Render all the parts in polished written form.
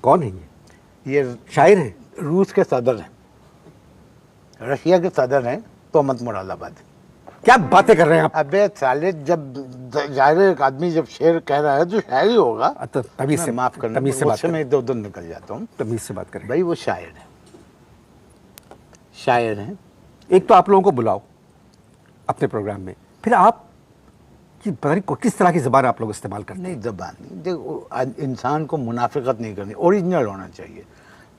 कौन है ये शायर हैं? रूस के सदर हैं, रशिया के सदर हैं, तोहमत मुरादाबादी। क्या बातें कर रहे हैं आप? अबे साले, जब जाहिर है एक आदमी जब शेर कह रहा है तो शायर ही होगा। तो तमीज से माफ करना, तमीज से बात उससे करें। मैं इधर उधर निकल जाता हूँ। तमीज से बात करें भाई वो शायर है, शायर हैं। एक तो आप लोगों को बुलाओ अपने प्रोग्राम में, फिर आप कि पता नहीं किस तरह की ज़बान आप लोग इस्तेमाल करते हैं। नहीं, जबान नहीं, देखो इंसान को मुनाफिकत नहीं करनी, ओरिजिनल होना चाहिए।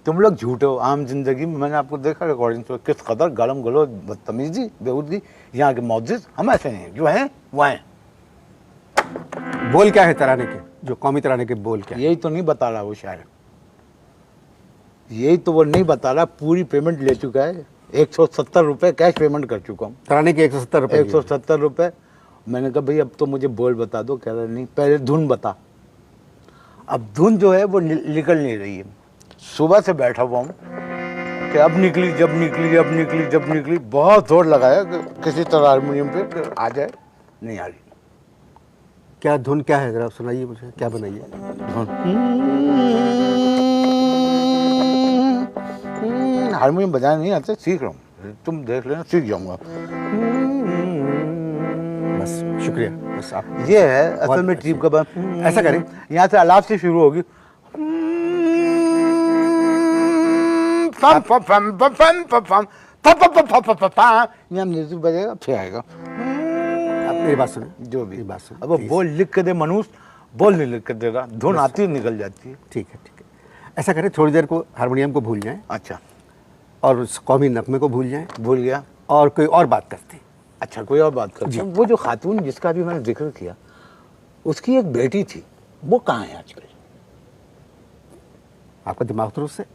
तुम लोग झूठे हो आम जिंदगी में, मैंने आपको देखा रिकॉर्डिंग तो किस कदर गलम गलो बदतमीजी बेहूदगी यहाँ के मौजिद। हम ऐसे नहीं, जो हैं वो हैं। बोल क्या है तराने के, जो कौमी तराने के बोल क्या है? यही तो नहीं बता रहा वो शायर, यही तो वो नहीं बता रहा। पूरी पेमेंट ले चुका है, 170 रुपये कैश पेमेंट कर चुका हूँ। तराने के 170 रुपये। 170 रुपये। मैंने कहा भाई अब तो मुझे बोल बता दो। कह रहा नहीं, पहले धुन बता। अब धुन जो है वो निकल नहीं रही है। सुबह से बैठा हुआ हूँ कि अब निकली, जब निकली, अब निकली, जब निकली। बहुत जोर लगाया कि किसी तरह हारमोनियम पे कि आ जाए, नहीं आ रही। क्या धुन क्या है, जरा सुनाइए मुझे, क्या बनाइए? हारमोनियम बजाना नहीं आता, सीख रहा हूँ, तुम देख लेना, सीख जाऊंगा। बस शुक्रिया, बस आप ये है असल में ट्रिप का बात। ऐसा करें, यहाँ से अलाप से शुरू होगी। यहाँ म्यूजिक बजेगा, फिर आएगा। आप मेरी बात सुने, जो भी मेरी बात सुने। अब वो बोल लिख के दे मनुष्य, बोल नहीं लिख के दे रहा, धुन आती है निकल जाती है। ठीक है, ठीक है। ऐसा करें, थोड़ी देर को हारमोनियम को भूल जाएं अच्छा, और उस कौमी नगमे को भूल जाएं भूल गया। और कोई और बात करते हैं। अच्छा, कोई और बात करते हैं। वो जो खातून जिसका भी मैंने जिक्र किया, उसकी एक बेटी थी, वो कहाँ है आजकल? आपका दिमाग दुरुस्त है?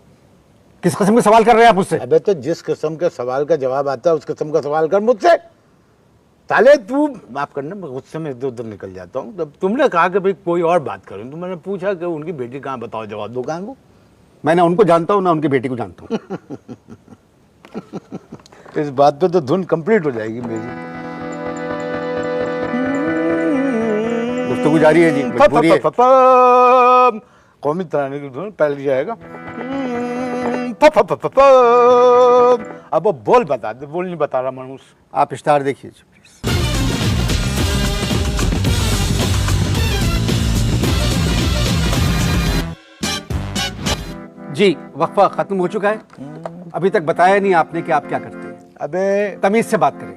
किस किस्म के सवाल कर रहे हैं आप मुझसे? अबे तो जिस किस्म के सवाल का जवाब आता है उस किस्म का सवाल कर मुझसे। ताले तू माफ करना, गुस्से में इधर उधर निकल जाता हूँ। तब तुमने कहा कि भाई कोई और बात करूँ, तो मैंने पूछा कि उनकी बेटी कहाँ, बताओ, जवाब दो कहाँ वो। मैं ना उनको जानता हूँ ना उनकी बेटी को जानता हूँ। इस बात पे तो धुन कंप्लीट हो जाएगी मेरी। गुफ्तगू जारी है जी, मजबूरी है। कौमी तराने की धुन पहले जाएगा। अब वो बोल बता दे, बोल नहीं बता रहा मनुष्य। आप इश्तार देखिए प्लीज। जी, वक्फा खत्म हो चुका है। अभी तक बताया नहीं आपने कि आप क्या करते हैं। अबे तमीज से बात करें।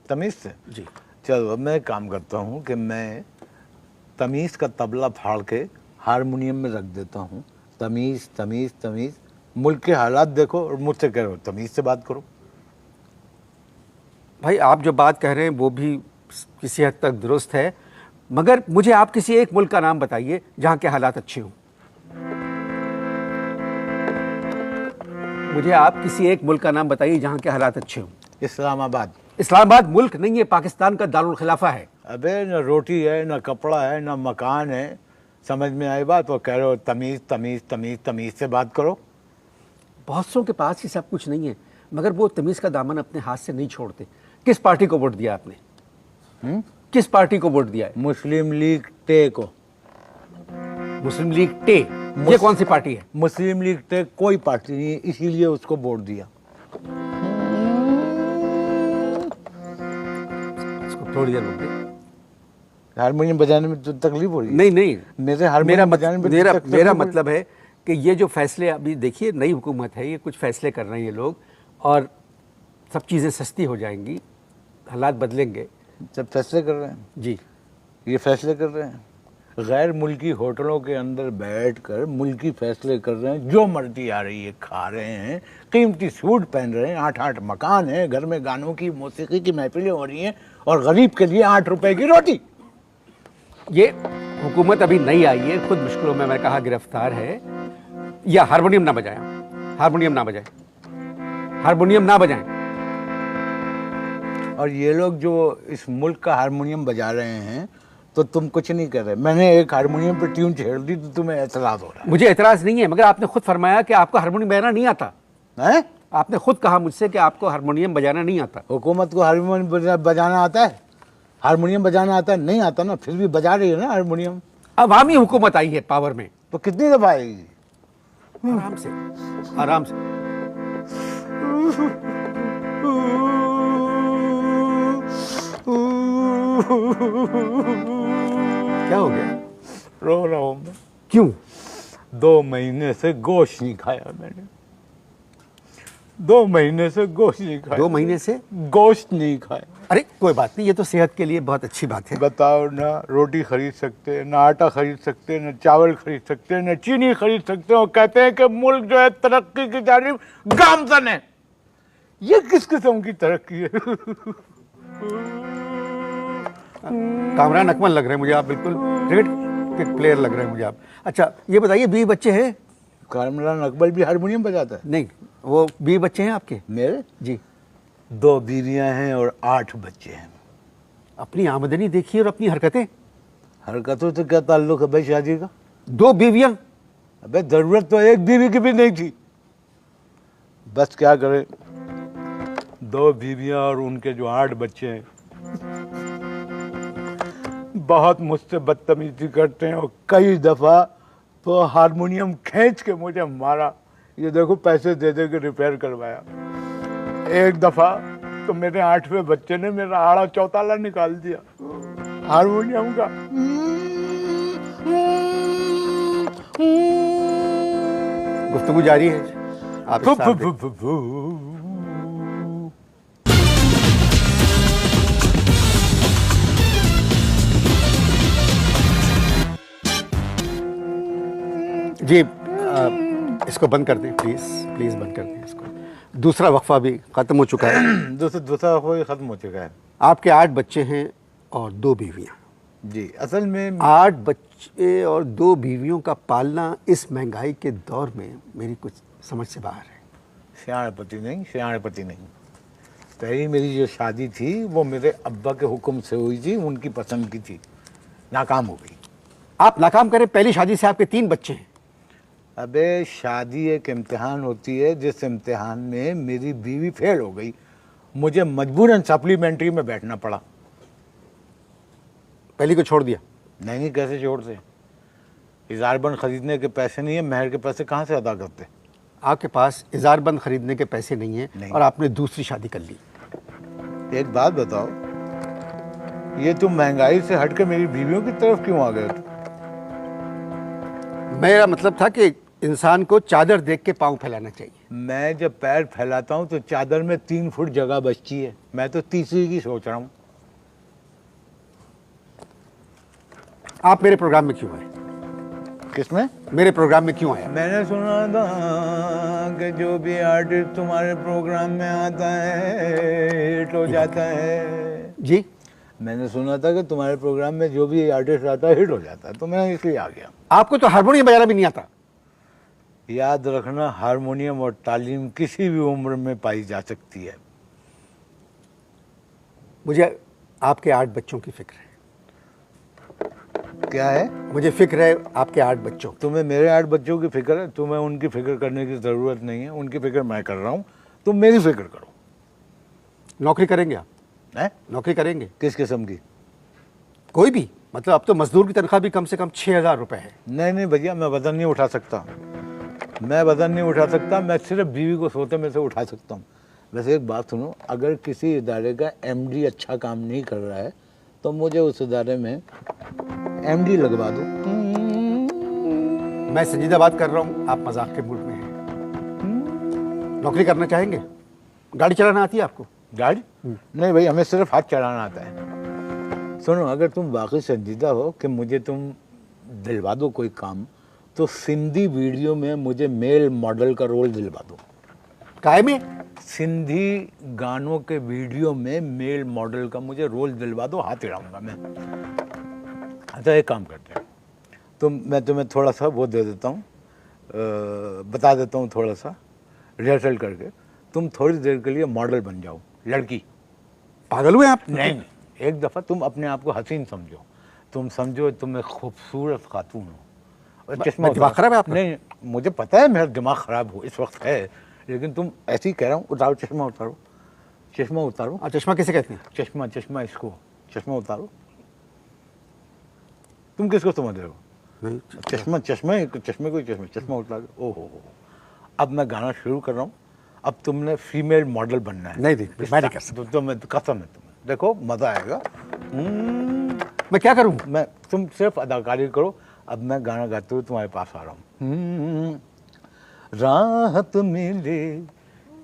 तमीज से जी, चलो, अब मैं काम करता हूँ कि मैं तमीज का तबला फाड़ के हारमोनियम में रख देता हूँ। तमीज तमीज तमीज, मुल्क के हालात देखो और मुझसे कह रहे हो तमीज से बात करो। भाई आप जो बात कह रहे हैं वो भी किसी हद तक दुरुस्त है, मगर मुझे आप किसी एक मुल्क का नाम बताइए जहाँ के हालात अच्छे हों। मुझे आप किसी एक मुल्क का नाम बताइए जहाँ के हालात अच्छे हों। इस्लामाबाद। इस्लामाबाद मुल्क नहीं है, पाकिस्तान का दारुल खिलाफा है। अबे न रोटी है, न कपड़ा है, न मकान है, समझ में आई बात? तो कह रहे हो तमीज तमीज तमीज तमीज से बात करो। बहुत सौ के पास ही सब कुछ नहीं है, मगर वो तमीज़ का दामन अपने हाथ से नहीं छोड़ते। किस पार्टी को वोट दिया आपने? किस पार्टी को वोट दिया है? मुस्लिम लीग टे को। मुस्लिम लीग टे, ये कौन सी पार्टी है? मुस्लिम लीग टे कोई पार्टी नहीं है, इसीलिए उसको वोट दिया। इसको थोड़ी देर रुक दे। हारमोनियम बजाने में तो तकलीफ हो रही है? नहीं नहीं, मेरे हारमोनियम बजाने में मेरा मतलब है कि ये जो फैसले अभी देखिए, नई हुकूमत है, ये कुछ फैसले कर रहे हैं ये लोग, और सब चीज़ें सस्ती हो जाएंगी, हालात बदलेंगे। सब फैसले कर रहे हैं जी, ये फैसले कर रहे हैं, गैर मुल्की होटलों के अंदर बैठकर मुल्की फैसले कर रहे हैं। जो मर्जी आ रही है खा रहे हैं, कीमती सूट पहन रहे हैं, 8-8 मकान है, घर में गानों की मौसीकी की महफिलें हो रही हैं, और गरीब के लिए 8 रुपए की रोटी। ये हुकूमत अभी नहीं आई है, खुद मुश्किलों में, मैं कहा, गिरफ्तार है। या हारमोनियम ना बजाएं, हारमोनियम ना बजाएं, हारमोनियम ना बजाएं। और ये लोग जो इस मुल्क का हारमोनियम बजा रहे हैं तो तुम कुछ नहीं कर रहे। मैंने एक हारमोनियम पे ट्यून छेड़ दी तो तुम्हें एतराज हो रहा है। मुझे एतराज नहीं है, मगर आपने खुद फरमाया कि आपको हारमोनियम बजाना नहीं आता है? आपने खुद कहा मुझसे कि आपको हारमोनियम बजाना नहीं आता। हुकूमत को हारमोनियम बजाना आता है? हारमोनियम बजाना आता है? नहीं आता ना, फिर भी बजा रही है ना हारमोनियम। अवामी हुकूमत आई है पावर में, तो कितनी दफा आएगी? आराम से, आराम से। क्या हो गया? रो रहा हूं मैं। क्यों? 2 महीने से गोश्त नहीं खाया मैंने। 2 महीने से गोश्त नहीं खाया। 2 महीने से गोश्त नहीं खाया। अरे कोई बात नहीं, ये तो सेहत के लिए बहुत अच्छी बात है। बताओ ना, रोटी खरीद सकते हैं, ना आटा खरीद सकते हैं, ना चावल खरीद सकते हैं, ना चीनी खरीद सकते हैं, और कहते हैं कि मुल्क जो है तरक्की की जानिब गामजन है। ये किस किस्म की तरक्की है? कामरान अकमल लग रहे हैं मुझे आप, बिल्कुल क्रिकेट के प्लेयर लग रहे हैं मुझे आप। अच्छा ये बताइए, 20 बच्चे हैं? कामरान अकबर भी हारमोनियम बजाता है। नहीं, वो 20 बच्चे हैं आपके? मेरे जी। 2 बीवियां हैं और 8 बच्चे हैं। अपनी आमदनी देखिए और अपनी हरकतें। हरकतों से क्या ताल्लुक है भाई शादी का? 2 बीवियां। अबे जरूरत तो एक बीवी की भी नहीं थी। बस क्या करे, 2 बीवियां और उनके जो 8 बच्चे हैं बहुत मुझसे बदतमीजी करते हैं, और कई दफा तो हारमोनियम खींच के मुझे मारा। ये देखो पैसे दे दे के रिपेयर करवाया। एक दफा तो मेरे 8वें बच्चे ने मेरा आड़ा चौताला निकाल दिया हारमोनियम का। गुफ्तगू जारी है आप इस साथ दें। जी इसको बंद कर दें प्लीज, प्लीज बंद कर दें इसको। दूसरा वक्फा भी खत्म हो चुका है। दूसरा वक्फा खत्म हो चुका है। आपके 8 बच्चे हैं और 2 बीवियां। जी, असल में 8 बच्चे और 2 बीवियों का पालना इस महंगाई के दौर में मेरी कुछ समझ से बाहर है। सियाणपति नहीं। पहली मेरी जो शादी थी वो मेरे अब्बा के हुक्म से हुई थी, उनकी पसंद की थी, नाकाम हो गई। आप नाकाम करें, पहली शादी से आपके 3 बच्चे हैं। अबे शादी एक इम्तिहान होती है, जिस इम्तिहान में मेरी बीवी फेल हो गई, मुझे मजबूरन सप्लीमेंट्री में बैठना पड़ा। पहली को छोड़ दिया? नहीं, कैसे छोड़ते? इजारबंद खरीदने के पैसे नहीं है, महर के पैसे कहाँ से अदा करते? आपके पास इजारबंद खरीदने के पैसे नहीं है नहीं। और आपने दूसरी शादी कर ली। एक बात बताओ, ये तुम महंगाई से हट के मेरी बीवियों की तरफ क्यों आ गए? मेरा मतलब था कि इंसान को चादर देख के पांव फैलाना चाहिए। मैं जब पैर फैलाता हूँ तो चादर में 3 फुट जगह बचती है। मैं तो तीसरी की सोच रहा हूँ। आप मेरे प्रोग्राम में क्यों आए? किसमें? मेरे प्रोग्राम में क्यों आया? मैंने सुना था कि जो भी आर्टिस्ट तुम्हारे प्रोग्राम में आता है हिट हो जाता है। जी, मैंने सुना था कि तुम्हारे प्रोग्राम में जो भी आर्टिस्ट आता है हिट हो जाता है, तो मैं इसलिए आ गया। आपको तो हारमोनियम बजाना भी नहीं आता। याद रखना, हारमोनियम और तालीम किसी भी उम्र में पाई जा सकती है। मुझे आपके 8 बच्चों की फिक्र है। क्या है? मुझे फिक्र है आपके 8 बच्चों। तुम्हें मेरे 8 बच्चों की फिक्र है? तुम्हें उनकी फिक्र करने की ज़रूरत नहीं है, उनकी फिक्र मैं कर रहा हूँ, तुम मेरी फिक्र करो। नौकरी करेंगे आप? है? नौकरी करेंगे? किस किस्म की? कोई भी, मतलब अब तो मजदूर की तनख्वाह भी कम से कम 6,000 रुपए है। नहीं भैया, मैं वजन नहीं उठा सकता। मैं सिर्फ बीवी को सोते में से उठा सकता हूँ। वैसे एक बात सुनो, अगर किसी इदारे का एमडी अच्छा काम नहीं कर रहा है तो मुझे उस इदारे में एमडी लगवा दो। मैं संजीदा बात कर रहा हूँ, आप मजाक के मूड में हैं। नौकरी करना चाहेंगे? गाड़ी चलाना आती है आपको? गाड़ी? नहीं भाई, हमें सिर्फ हाथ चलाना आता है। सुनो, अगर तुम वाकई संजीदा हो कि मुझे तुम दिलवा दो कोई काम, तो सिंधी वीडियो में मुझे मेल मॉडल का रोल दिलवा दो। काय में? सिंधी गानों के वीडियो में मेल मॉडल का मुझे रोल दिलवा दो, हाथ हिलाऊंगा मैं। अच्छा, एक काम करते हैं, मैं तुम्हें थोड़ा सा वो दे देता हूँ, बता देता हूँ थोड़ा सा रिहर्सल करके। तुम थोड़ी देर के लिए मॉडल बन जाओ, लड़की। पागल हुए आप? नहीं, एक दफ़ा तुम अपने आप को हसीन समझो। तुम समझो तुम एक खूबसूरत खातून हो। चश्मा दिमाग खराब है आपका? नहीं, मुझे पता है मेरा दिमाग खराब हो इस वक्त है, लेकिन तुम ऐसे ही कह रहा हूँ। उतारो चश्मा, उतारो चश्मा, उतारो। चश्मा किसे कहते हैं? चश्मा इसको, चश्मा उतारो। तुम किसको समझ रहे हो? नहीं, चश्मा चश्मे को चश्मा उतार के, ओ हो। अब मैं गाना शुरू कर रहा हूँ। अब तुमने फीमेल मॉडल बनना है। नहीं, मैं नहीं कर सकता। तो मैं कसम है तुम्हें, देखो मजा आएगा। मैं क्या करूं? मैं तुम सिर्फ अदाकारी करो। अब मैं गाना गाते हुए तुम्हारे पास आ रहा हूँ। राहत मिले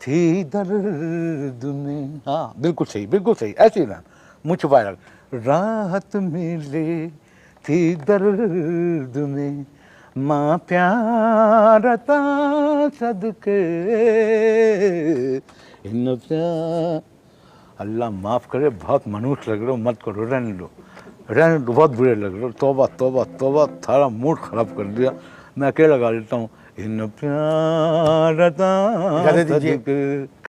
थी दर्द में, हाँ बिल्कुल सही, ऐसे ही ना, मुँह छुपाए रख। राहत मिले थी दर्द में, माँ प्यार ता सदके इन प्यार। अल्लाह माफ़ करे, बहुत मनुष्य लग रहे हो, मत करो, रहने दो, बहुत बुरे लग रहे हो। तौबा, थारा मूड खराब कर दिया। मैं अकेला गा लेता हूँ। इन प्यार ता इजाज़त दीजिए। सदके।